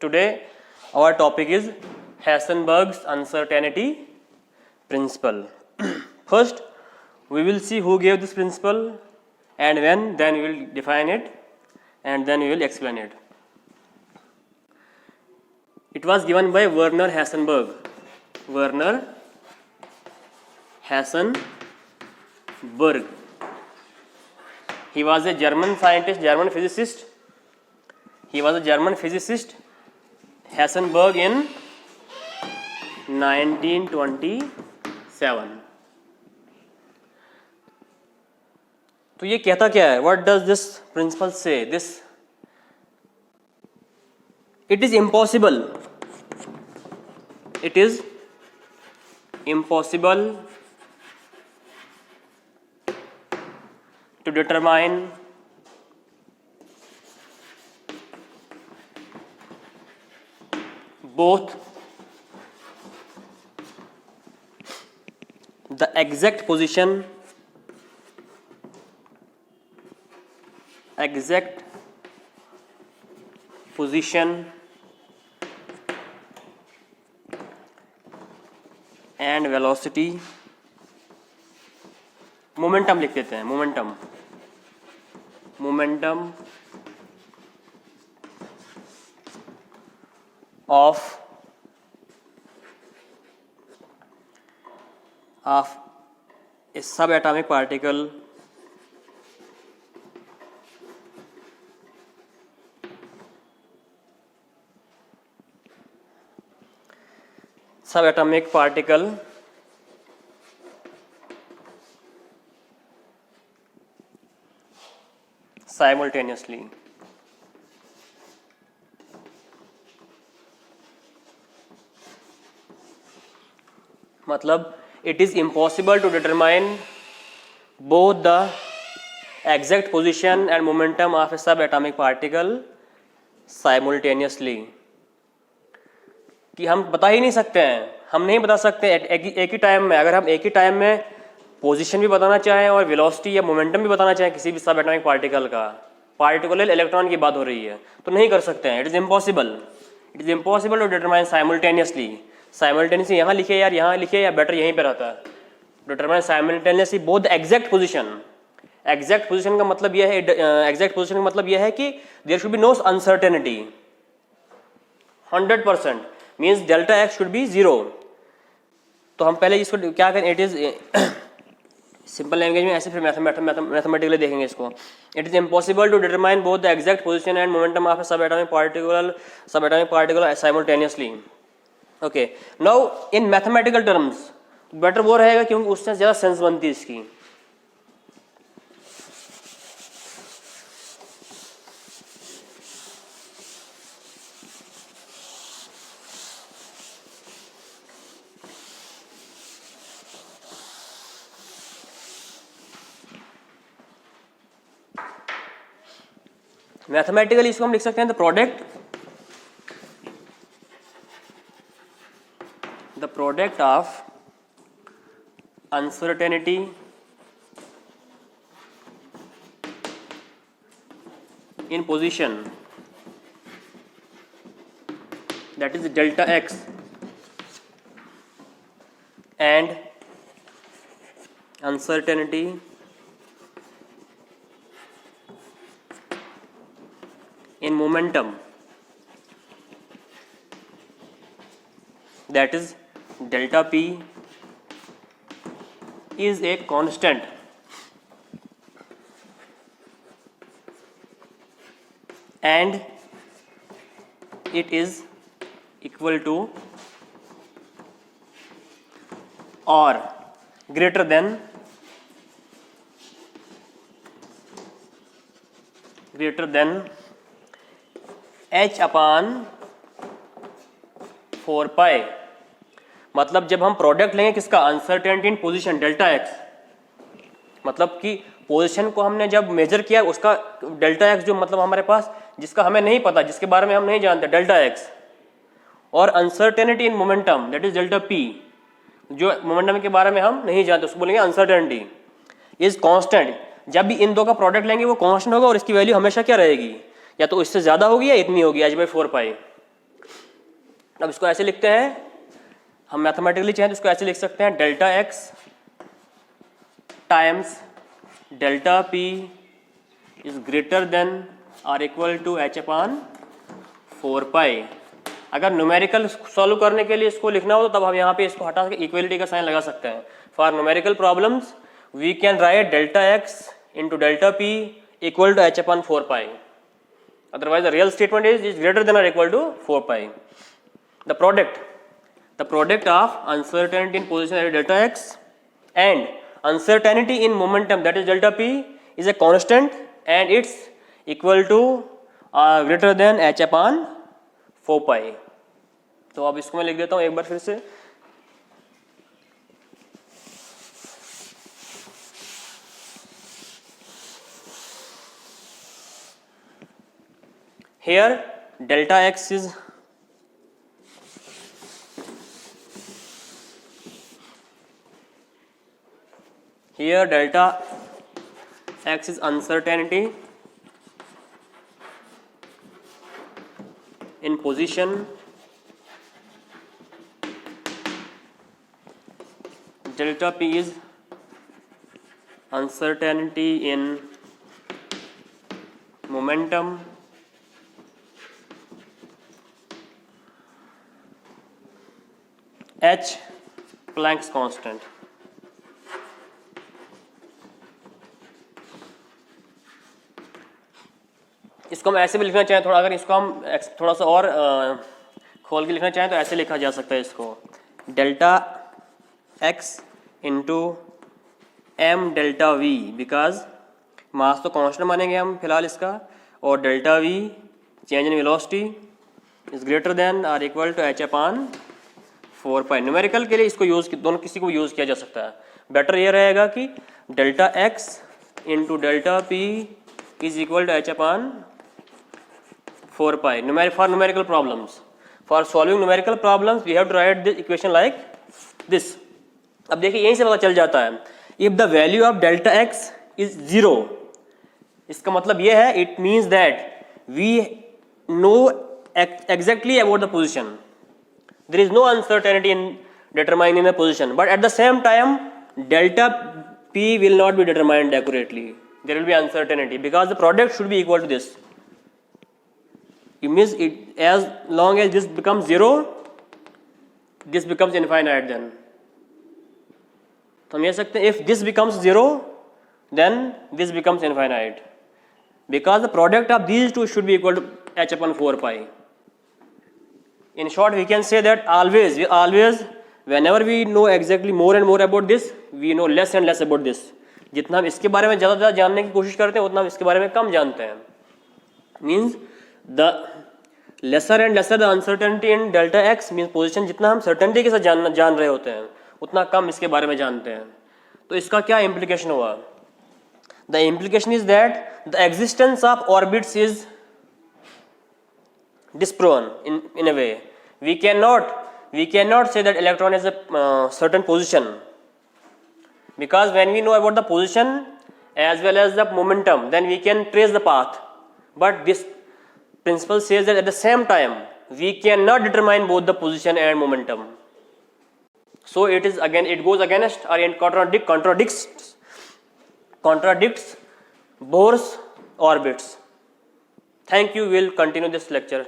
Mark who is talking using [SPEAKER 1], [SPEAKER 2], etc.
[SPEAKER 1] Today our topic is Heisenberg's uncertainty principle. First, we will see who gave this principle and when, then we will define it and then we will explain it. It was given by Werner Heisenberg. Werner Heisenberg. He was a German scientist, German physicist. He was a German physicist, Heisenberg in 1927. तो ये कहता क्या है? What does this principle say? It is impossible. It is impossible to determine both the exact position and velocity. Momentum लिख देते हैं, momentum of a subatomic particle simultaneously. मतलब it is impossible to determine both the exact position and momentum of a subatomic particle simultaneously. कि हम बता ही नहीं सकते हैं, हम नहीं बता सकते एक ही टाइम में. अगर हम एक ही टाइम में पोजीशन भी बताना चाहें और वेलोसिटी या मोमेंटम भी बताना चाहें किसी भी सबएटॉमिक पार्टिकल का, पार्टिकुलर इलेक्ट्रॉन की बात हो रही है, तो नहीं कर सकते हैं. It is impossible to determine simultaneously. Simultaneously यहाँ लिखे यार, यहाँ लिखे या बेटर यहीं पे रहता है. Determine simultaneously both exact position. Exact position का मतलब यह है कि there should be no uncertainty. 100% means delta X should be 0. तो हम पहले इसको क्या करें, इट इज सिंपल लैंग्वेज में ऐसे, फिर मैथमेटिकली देखेंगे इसको. It is impossible to determine both the exact position and momentum of a subatomic particle simultaneously. Okay, now in mathematical terms better वो रहेगा क्योंकि उससे ज़्यादा सेंस बनती है इसकी. मैथमेटिकली इसको हम लिख सकते हैं the product of uncertainty in position, that is delta x, and uncertainty in momentum, that is delta p, is a constant and it is equal to or greater than h अपान 4 पाई. मतलब जब हम product लेंगे किसका, uncertainty इन position delta x, मतलब कि position को हमने जब मेजर किया उसका डेल्टा एक्स जो मतलब हमारे पास जिसका हमें नहीं पता, जिसके बारे में हम नहीं जानते, डेल्टा एक्स, और uncertainty in momentum that is delta P, जो मोमेंटम के बारे में हम नहीं जानते उसको बोलेंगे अनसर्टेनिटी, इज कांस्टेंट. जब भी इन दो का प्रोडक्ट लेंगे वो कांस्टेंट होगा और इसकी वैल्यू हमेशा क्या रहेगी, या तो इससे ज्यादा होगी या इतनी होगी h/4 पाई. अब इसको ऐसे लिखते हैं, हम मैथमेटिकली चाहें तो इसको ऐसे लिख सकते हैं, delta X times delta P is greater than or equal to H upon 4 pi. अगर न्यूमेरिकल सॉल्व करने के लिए इसको लिखना हो तो तब हम यहाँ पे इसको हटा के इक्वलिटी का साइन लगा सकते हैं। For numerical problems we can write delta X into delta P equal to H upon 4 pi, otherwise the real statement is greater than or equal to 4 pi. The product of uncertainty in position at delta x and uncertainty in momentum that is delta p is a constant and it's equal to greater than h upon 4 pi. तो अब इसको मैं लिख देता हूँ एक बार फिर से, here delta x is uncertainty in position, delta p is uncertainty in momentum, h Planck's constant. इसको हम ऐसे भी लिखना चाहें थोड़ा, अगर इसको हम थोड़ा सा और खोल के लिखना चाहें तो ऐसे लिखा जा सकता है इसको, delta X into M delta V, because mass तो कांस्टेंट मानेंगे हम फिलहाल इसका, और delta V change in velocity is greater than or equal to H upon 4 pi. Numerical के लिए इसको यूज, दोनों किसी को यूज किया जा सकता है। बेटर ये रहेगा कि delta X into delta P is equal to H upon 4 pi for numerical problems. For solving numerical problems we have to write this equation like this. अब देखिए यहीं से पता चल जाता है, if the value of delta X is 0, इसका मतलब ये है, it means that we know exactly about the position. There is no uncertainty in determining the position, but at the same time delta p will not be determined accurately. There will be uncertainty because the product should be equal to this. It means it, as long as this becomes 0, this becomes infinite then. तो हम ये सकते हैं, if this becomes 0 then this becomes infinite because the product of these two should be equal to h upon 4 pi. In short, we can say that always, whenever we know exactly more and more about this, we know less and less about this. जितना हम इसके बारे में ज़्यादा जानने की कोशिश करते हैं उतना हम इसके बारे में कम जानते हैं. Means the lesser and lesser the uncertainty in delta x means position, जितना हम certainty के साथ जान रहे होते हैं उतना कम इसके बारे में जानते हैं. तो इसका क्या implication हुआ? The implication is that the existence of orbits is disproven in a way. We cannot say that electron is a certain position, because when we know about the position as well as the momentum, then we can trace the path. But this principle says that at the same time we cannot determine both the position and momentum. So it goes against or it contradicts Bohr's orbits. Thank you. We'll continue this lecture.